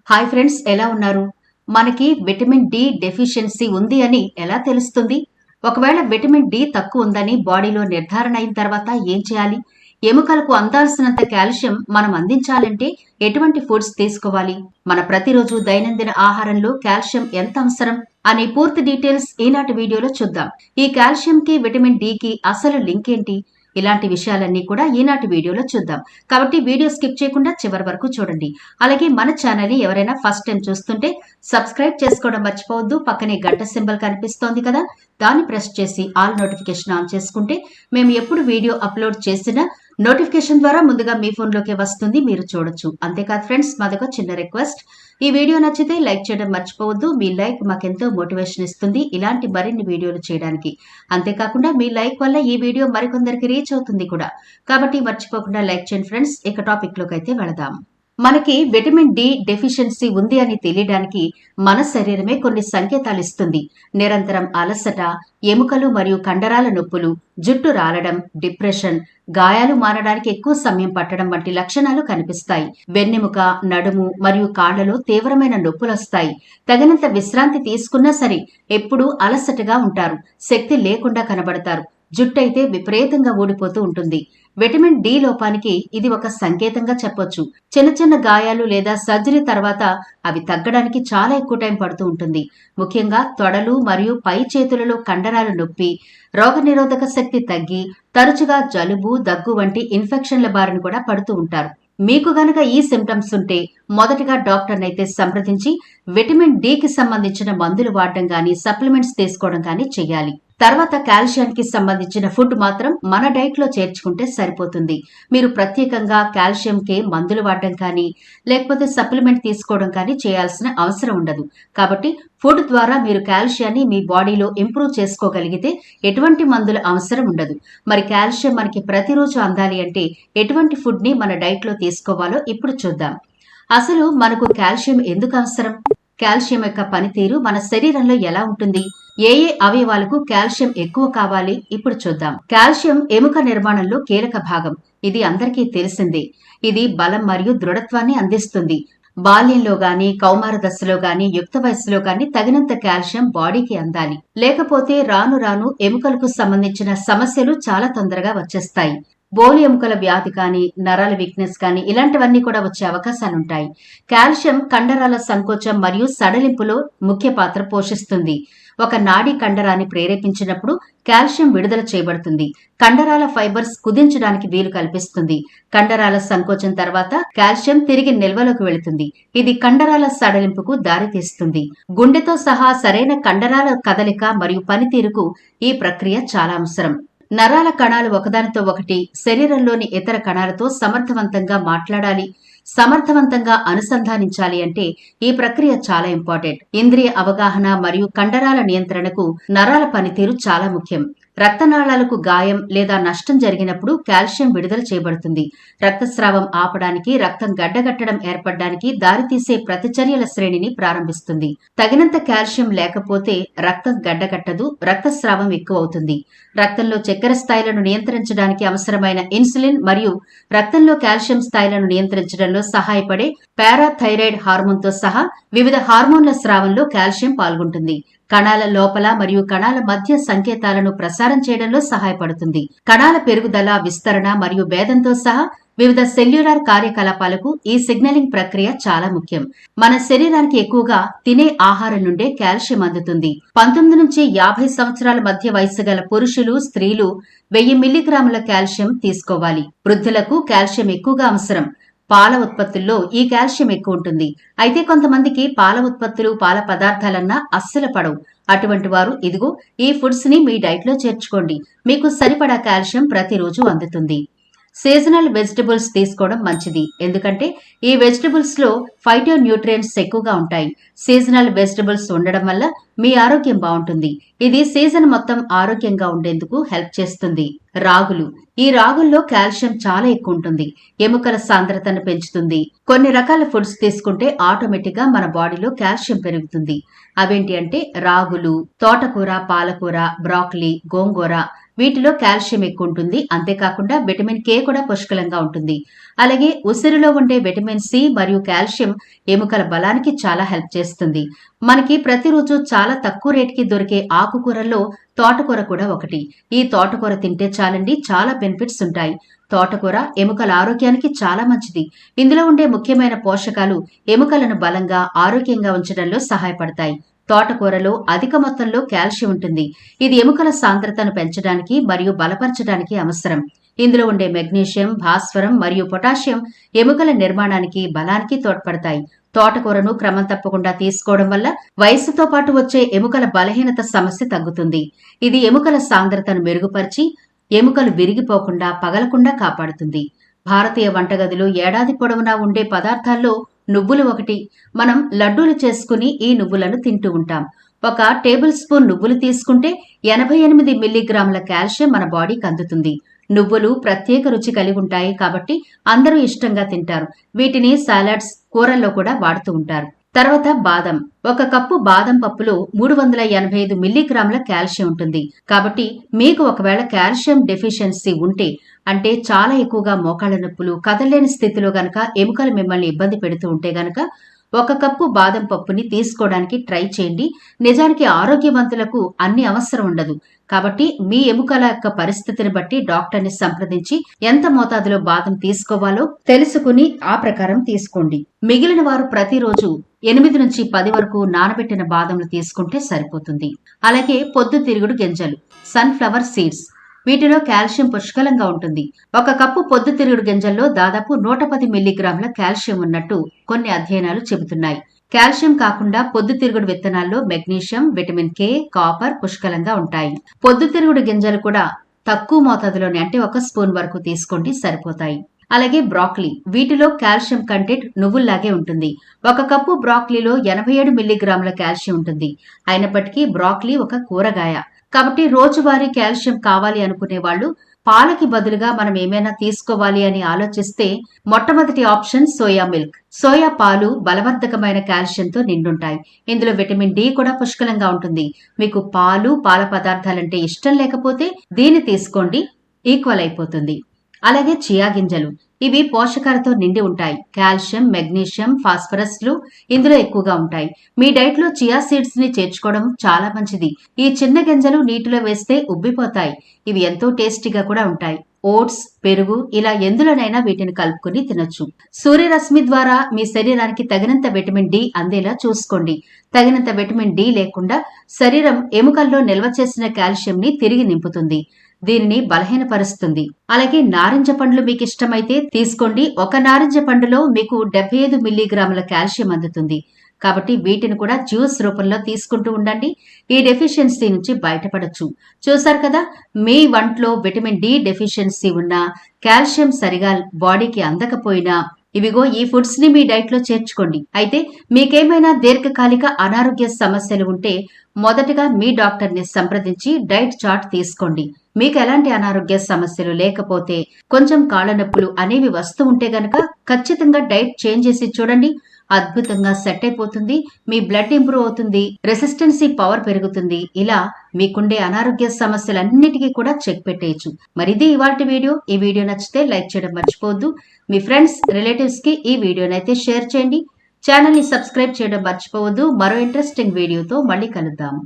Hi friends, ఎలా ఉన్నారు? మనకి విటమిన్ డి డెఫిషియన్సీ ఉంది అని ఎలా తెలుస్తుంది? ఒకవేళ విటమిన్ డి తక్కువ ఉందని బాడీలో నిర్ధారణ అయిన తర్వాత ఏం చేయాలి? ఎముకలకు అందాల్సినంత కాల్షియం మనం అందించాలంటే ఎటువంటి ఫుడ్స్ తీసుకోవాలి? మన ప్రతిరోజు దైనందిన ఆహారంలో కాల్షియం ఎంత అవసరం అనే పూర్తి డీటెయిల్స్ ఈనాటి వీడియోలో చూద్దాం. ఈ కాల్షియంకి విటమిన్ డికి అసలు లింక్ ఏంటి? ఇలాంటి విషయాలన్నీ కూడా ఈనాటి వీడియోలో చూద్దాం. కాబట్టి వీడియో స్కిప్ చేయకుండా చివరి వరకు చూడండి. అలాగే మన ఛానల్ ని ఎవరైనా ఫస్ట్ టైం చూస్తుంటే సబ్స్క్రైబ్ చేసుకోవడం మర్చిపోవద్దు. పక్కనే గంట సింబల్ కనిపిస్తోంది కదా, దాన్ని ప్రెస్ చేసి ఆల్ నోటిఫికేషన్ ఆన్ చేసుకుంటే మేము ఎప్పుడు వీడియో అప్లోడ్ చేసినా నోటిఫికేషన్ ద్వారా ముందుగా మీ ఫోన్లోకి వస్తుంది, మీరు చూడొచ్చు. అంతేకాదు ఫ్రెండ్స్, మాదొక చిన్న రిక్వెస్ట్, ఈ వీడియో నచ్చితే లైక్ చేయడం మర్చిపోవద్దు. మీ లైక్ మాకెంతో మోటివేషన్ ఇస్తుంది ఇలాంటి మరిన్ని వీడియోలు చేయడానికి. అంతేకాకుండా మీ లైక్ వల్ల ఈ వీడియో మరికొందరికి రీచ్ అవుతుంది కూడా. కాబట్టి మర్చిపోకుండా లైక్ చేయండి ఫ్రెండ్స్. ఇక టాపిక్ లోకి అయితే వెళదాం. మనకి విటమిన్ డి డెఫిషియన్సీ ఉంది అని తెలియడానికి మన శరీరమే కొన్ని సంకేతాలు ఇస్తుంది. నిరంతరం అలసట, ఎముకలు మరియు కండరాల నొప్పులు, జుట్టు రాలడం, డిప్రెషన్, గాయాలు మారడానికి ఎక్కువ సమయం పట్టడం వంటి లక్షణాలు కనిపిస్తాయి. వెన్నెముక, నడుము మరియు కాళ్లలో తీవ్రమైన నొప్పులొస్తాయి. తగినంత విశ్రాంతి తీసుకున్నా సరే ఎప్పుడూ అలసటగా ఉంటారు. శక్తి లేకుండా కనబడతారు. జుట్టయితే విపరీతంగా ఊడిపోతూ ఉంటుంది. విటమిన్ డి లోపానికి ఇది ఒక సంకేతంగా చెప్పొచ్చు. చిన్న చిన్న గాయాలు లేదా సర్జరీ తర్వాత అవి తగ్గడానికి చాలా ఎక్కువ టైం పడుతూ ఉంటుంది. ముఖ్యంగా తొడలు మరియు పై చేతులలో కండరాలు నొప్పి, రోగనిరోధక శక్తి తగ్గి, తరచుగా జలుబు, దగ్గు వంటి ఇన్ఫెక్షన్ల బారిన కూడా పడుతూ ఉంటారు. మీకు గనక ఈ సిమ్టమ్స్ ఉంటే మొదటగా డాక్టర్ని అయితే సంప్రదించి విటమిన్ డికి సంబంధించిన మందులు వాడడం గానీ, సప్లిమెంట్స్ తీసుకోవడం గానీ చెయ్యాలి. తర్వాత కాల్షియానికి సంబంధించిన ఫుడ్ మాత్రం మన డైట్ లో చేర్చుకుంటే సరిపోతుంది. మీరు ప్రత్యేకంగా కాల్షియంకి మందులు వాడడం కానీ లేకపోతే సప్లిమెంట్ తీసుకోవడం కానీ చేయాల్సిన అవసరం ఉండదు. కాబట్టి ఫుడ్ ద్వారా మీరు కాల్షియాన్ని మీ బాడీలో ఇంప్రూవ్ చేసుకోగలిగితే ఎటువంటి మందుల అవసరం ఉండదు. మరి కాల్షియం మనకి ప్రతిరోజు అందాలి అంటే ఎటువంటి ఫుడ్ ని మన డైట్ లో తీసుకోవాలో ఇప్పుడు చూద్దాం. అసలు మనకు కాల్షియం ఎందుకు అవసరం? కాల్షియం యొక్క పనితీరు మన శరీరంలో ఎలా ఉంటుంది? ఏ ఏ అవయవాలకు కాల్షియం ఎక్కువ కావాలి ఇప్పుడు చూద్దాం. కాల్షియం ఎముక నిర్మాణంలో కీలక భాగం. ఇది అందరికీ తెలిసిందే. ఇది బలం మరియు దృఢత్వాన్ని అందిస్తుంది. బాల్యంలో గాని, కౌమార దశలో గాని, యుక్త వయస్సులో గాని తగినంత కాల్షియం బాడీకి అందాలి. లేకపోతే రాను రాను ఎముకలకు సంబంధించిన సమస్యలు చాలా తొందరగా వచ్చేస్తాయి. బోలు ఎముకల వ్యాధి కానీ, నరాల వీక్నెస్ కానీ ఇలాంటివన్నీ కూడా వచ్చే అవకాశాలుంటాయి. కాల్షియం కండరాల సంకోచం మరియు సడలింపులో ముఖ్య పాత్ర పోషిస్తుంది. ఒక నాడీ కండరాన్ని ప్రేరేపించినప్పుడు కాల్షియం విడుదల చేయబడుతుంది. కండరాల ఫైబర్స్ కుదించడానికి వీలు కల్పిస్తుంది. కండరాల సంకోచం తర్వాత కాల్షియం తిరిగి నిల్వలోకి వెళుతుంది. ఇది కండరాల సడలింపుకు దారితీస్తుంది. గుండెతో సహా సరైన కండరాల కదలిక మరియు పనితీరుకు ఈ ప్రక్రియ చాలా అవసరం. నరాల కణాలు ఒకదానితో ఒకటి శరీరంలోని ఇతర కణాలతో సమర్థవంతంగా మాట్లాడాలి, సమర్థవంతంగా అనుసంధానించాలి అంటే ఈ ప్రక్రియ చాలా ఇంపార్టెంట్. ఇంద్రియ అవగాహన మరియు కండరాల నియంత్రణకు నరాల పనితీరు చాలా ముఖ్యం. రక్తనాళాలకు గాయం లేదా నష్టం జరిగినప్పుడు కాల్షియం విడుదల చేయబడుతుంది. రక్తస్రావం ఆపడానికి, రక్తం గడ్డగట్టడం ఏర్పడడానికి దారితీసే ప్రతిచర్యల శ్రేణిని ప్రారంభిస్తుంది. తగినంత కాల్షియం లేకపోతే రక్తం గడ్డగట్టదు, రక్తస్రావం ఎక్కువ అవుతుంది. రక్తంలో చక్కెర స్థాయిలను నియంత్రించడానికి అవసరమైన ఇన్సులిన్ మరియు రక్తంలో కాల్షియం స్థాయిలను నియంత్రించడంలో సహాయపడే పారాథైరాయిడ్ హార్మోన్తో సహా వివిధ హార్మోన్ల స్రావంలో కాల్షియం పాల్గొంటుంది. కణాల లోపల మరియు కణాల మధ్య సంకేతాలను ప్రసారం చేయడంలో సహాయపడుతుంది. కణాల పెరుగుదల, విస్తరణ మరియు భేదంతో సహా వివిధ సెల్యులార్ కార్యకలాపాలకు ఈ సిగ్నలింగ్ ప్రక్రియ చాలా ముఖ్యం. మన శరీరానికి ఎక్కువగా తినే ఆహారం నుండే కాల్షియం అందుతుంది. 19 నుంచి 50 సంవత్సరాల మధ్య వయసు గల పురుషులు, స్త్రీలు 1000 మిల్లీగ్రాముల కాల్షియం తీసుకోవాలి. వృద్ధులకు కాల్షియం ఎక్కువగా అవసరం. పాల ఉత్పత్తుల్లో ఈ కాల్షియం ఎక్కువ ఉంటుంది. అయితే కొంతమందికి పాల ఉత్పత్తులు, పాల పదార్థాలన్నా అస్సలు పడవు. అటువంటి వారు ఇదిగో ఈ ఫుడ్స్ ని మీ డైట్ లో చేర్చుకోండి. మీకు సరిపడా కాల్షియం ప్రతిరోజు అందుతుంది. సీజనల్ వెజిటబుల్స్ తీసుకోవడం మంచిది. ఎందుకంటే ఈ వెజిటబుల్స్ లో ఫైటో న్యూట్రియంట్స్ ఎక్కువగా ఉంటాయి. సీజనల్ వెజిటబుల్స్ ఉండడం వల్ల మీ ఆరోగ్యం బాగుంటుంది. ఇది సీజన్ మొత్తం ఆరోగ్యంగా ఉండేందుకు హెల్ప్ చేస్తుంది. రాగులు. ఈ రాగుల్లో కాల్షియం చాలా ఎక్కువ ఉంటుంది. ఎముకల సాంద్రతను పెంచుతుంది. కొన్ని రకాల ఫుడ్స్ తీసుకుంటే ఆటోమేటిక్ గా మన బాడీలో కాల్షియం పెరుగుతుంది. అవేంటి అంటే రాగులు, తోటకూర, పాలకూర, బ్రాకలీ, గోంగూర, వీటిలో కాల్షియం ఎక్కువ ఉంటుంది. అంతేకాకుండా విటమిన్ కే కూడా పుష్కలంగా ఉంటుంది. అలాగే ఉసిరిలో ఉండే విటమిన్ సి మరియు కాల్షియం ఎముకల బలానికి చాలా హెల్ప్ చేస్తుంది. మనకి ప్రతిరోజు చాలా తక్కువ రేటుకి దొరికే ఆకుకూరల్లో తోటకూర కూడా ఒకటి. ఈ తోటకూర తింటే చాలండి, చాలా బెనిఫిట్స్ ఉంటాయి. తోటకూర ఎముకల ఆరోగ్యానికి చాలా మంచిది. ఇందులో ఉండే ముఖ్యమైన పోషకాలు ఎముకలను బలంగా, ఆరోగ్యంగా ఉంచడంలో సహాయపడతాయి. తోటకూరలో అధిక మొత్తంలో కాల్షియం ఉంటుంది. ఇది ఎముకల సాంద్రతను పెంచడానికి మరియు బలపరచడానికి అవసరం. ఇందులో ఉండే మెగ్నీషియం, భాస్వరం మరియు పొటాషియం ఎముకల నిర్మాణానికి, బలానికి తోడ్పడతాయి. తోటకూరను క్రమం తప్పకుండా తీసుకోవడం వల్ల వయస్సుతో పాటు వచ్చే ఎముకల బలహీనత సమస్య తగ్గుతుంది. ఇది ఎముకల సాంద్రతను మెరుగుపరిచి ఎముకలు విరిగిపోకుండా, పగలకుండా కాపాడుతుంది. భారతీయ వంటగదిలో ఏడాది పొడవునా ఉండే పదార్థాల్లో నువ్వులు ఒకటి. మనం లడ్డూలు చేసుకుని ఈ నువ్వులను తింటూ ఉంటాం. ఒక టేబుల్ స్పూన్ నువ్వులు తీసుకుంటే 88 మిల్లీగ్రాముల కాల్షియం మన బాడీకి అందుతుంది. నువ్వులు ప్రత్యేక రుచి కలిగి ఉంటాయి కాబట్టి అందరూ ఇష్టంగా తింటారు. వీటిని సాలడ్స్, కూరల్లో కూడా వాడుతూ ఉంటారు. తర్వాత బాదం. ఒక కప్పు బాదం పప్పులో 385 మిల్లీగ్రాముల కాల్షియం ఉంటుంది. కాబట్టి మీకు ఒకవేళ కాల్షియం డెఫిషియన్సీ ఉంటే, అంటే చాలా ఎక్కువగా మోకాళ్ల నొప్పులు, కదలలేని స్థితిలో గనక ఎముకలు మిమ్మల్ని ఇబ్బంది పెడుతూ ఉంటే గనక ఒక కప్పు బాదం పప్పుని తీసుకోవడానికి ట్రై చేయండి. నిజానికి ఆరోగ్యవంతులకు అన్ని అవసరం ఉండదు. కాబట్టి మీ ఎముకల యొక్క పరిస్థితిని బట్టి డాక్టర్ని సంప్రదించి ఎంత మోతాదులో బాదం తీసుకోవాలో తెలుసుకుని ఆ ప్రకారం తీసుకోండి. మిగిలిన వారు ప్రతిరోజు 8 నుంచి 10 వరకు నానబెట్టిన బాదంలు తీసుకుంటే సరిపోతుంది. అలాగే పొద్దుతిరుగుడు గింజలు, సన్ఫ్లవర్ సీడ్స్. వీటిలో కాల్షియం పుష్కలంగా ఉంటుంది. ఒక కప్పు పొద్దుతిరుగుడు గింజల్లో దాదాపు 110 మిల్లీగ్రాముల కాల్షియం ఉన్నట్టు కొన్ని అధ్యయనాలు చెబుతున్నాయి. కాల్షియం కాకుండా పొద్దుతిరుగుడు విత్తనాల్లో మెగ్నీషియం, విటమిన్ కే, కాపర్ పుష్కలంగా ఉంటాయి. పొద్దుతిరుగుడు గింజలు కూడా తక్కువ మోతాదులోనే, అంటే 1 స్పూన్ వరకు తీసుకోండి, సరిపోతాయి. అలాగే బ్రాక్లీ. వీటిలో కాల్షియం కంటెంట్ నువ్వుల్లాగే ఉంటుంది. ఒక కప్పు బ్రాక్లీలో 87 మిల్లీగ్రాముల కాల్షియం ఉంటుంది. అయినప్పటికీ బ్రాక్లీ ఒక కూరగాయ కాబట్టి రోజువారీ కాల్షియం కావాలి అనుకునే వాళ్ళు పాలకి బదులుగా మనం ఏమైనా తీసుకోవాలి అని ఆలోచిస్తే మొట్టమొదటి ఆప్షన్ సోయా మిల్క్. సోయా పాలు బలవర్ధకమైన కాల్షియంతో నిండుంటాయి. ఇందులో విటమిన్ డి కూడా పుష్కలంగా ఉంటుంది. మీకు పాలు, పాల పదార్థాలంటే ఇష్టం లేకపోతే దీన్ని తీసుకోండి, ఈక్వల్ అయిపోతుంది. అలాగే చియా గింజలు. ఇవి పోషకాలతో నిండి ఉంటాయి. కాల్షియం, మెగ్నీషియం, ఫాస్ఫరస్లు ఇందులో ఎక్కువగా ఉంటాయి. మీ డైట్ లో చియా సీడ్స్ ని చేర్చుకోవడం చాలా మంచిది. ఈ చిన్న గింజలు నీటిలో వేస్తే ఉబ్బిపోతాయి. ఇవి ఎంతో టేస్టీగా కూడా ఉంటాయి. ఓట్స్, పెరుగు ఇలా ఎందులోనైనా వీటిని కలుపుకుని తినొచ్చు. సూర్యరశ్మి ద్వారా మీ శరీరానికి తగినంత విటమిన్ డి అందేలా చూసుకోండి. తగినంత విటమిన్ డి లేకుండా శరీరం ఎముకల్లో నిల్వ చేసిన కాల్షియం ని తిరిగి నింపుతుంది. దీనిని బలహీనపరుస్తుంది. అలాగే నారింజ పండ్లు మీకు ఇష్టమైతే తీసుకోండి. ఒక నారింజ పండులో మీకు 75 మిల్లీగ్రాముల కాల్షియం అందుతుంది. కాబట్టి వీటిని కూడా జ్యూస్ రూపంలో తీసుకుంటూ ఉండండి. ఈ డెఫిషియన్సీ నుంచి బయటపడొచ్చు. చూసారు కదా, మీ వంట్లో విటమిన్ డి డెఫిషియన్సీ ఉన్నా, కాల్షియం సరిగా బాడీకి అందకపోయినా ఇవిగో ఈ ఫుడ్స్ ని మీ డైట్ లో చేర్చుకోండి. అయితే మీకేమైనా దీర్ఘకాలిక అనారోగ్య సమస్యలు ఉంటే మొదటగా మీ డాక్టర్ ని సంప్రదించి డైట్ చార్ట్ తీసుకోండి. మీకు ఎలాంటి అనారోగ్య సమస్యలు లేకపోతే, కొంచెం కాళ్ళ నొప్పులు అనేవి వస్తూ ఉంటే గనక ఖచ్చితంగా డైట్ చేంజ్ చేసి చూడండి. అద్భుతంగా సెట్ అయిపోతుంది. మీ బ్లడ్ ఇంప్రూవ్ అవుతుంది, రెసిస్టెన్సీ పవర్ పెరుగుతుంది. ఇలా మీకుండే అనారోగ్య సమస్యలన్నిటికీ కూడా చెక్ పెట్టేయచ్చు. మరి ఇది ఇవాల్టి వీడియో. ఈ వీడియో నచ్చితే లైక్ చేయడం మర్చిపోవద్దు. మీ ఫ్రెండ్స్, రిలేటివ్స్ కి ఈ వీడియోనైతే షేర్ చేయండి. ఛానల్ ని సబ్స్క్రైబ్ చేయడం మర్చిపోవద్దు. మరో ఇంట్రెస్టింగ్ వీడియోతో మళ్ళీ కలుద్దాం.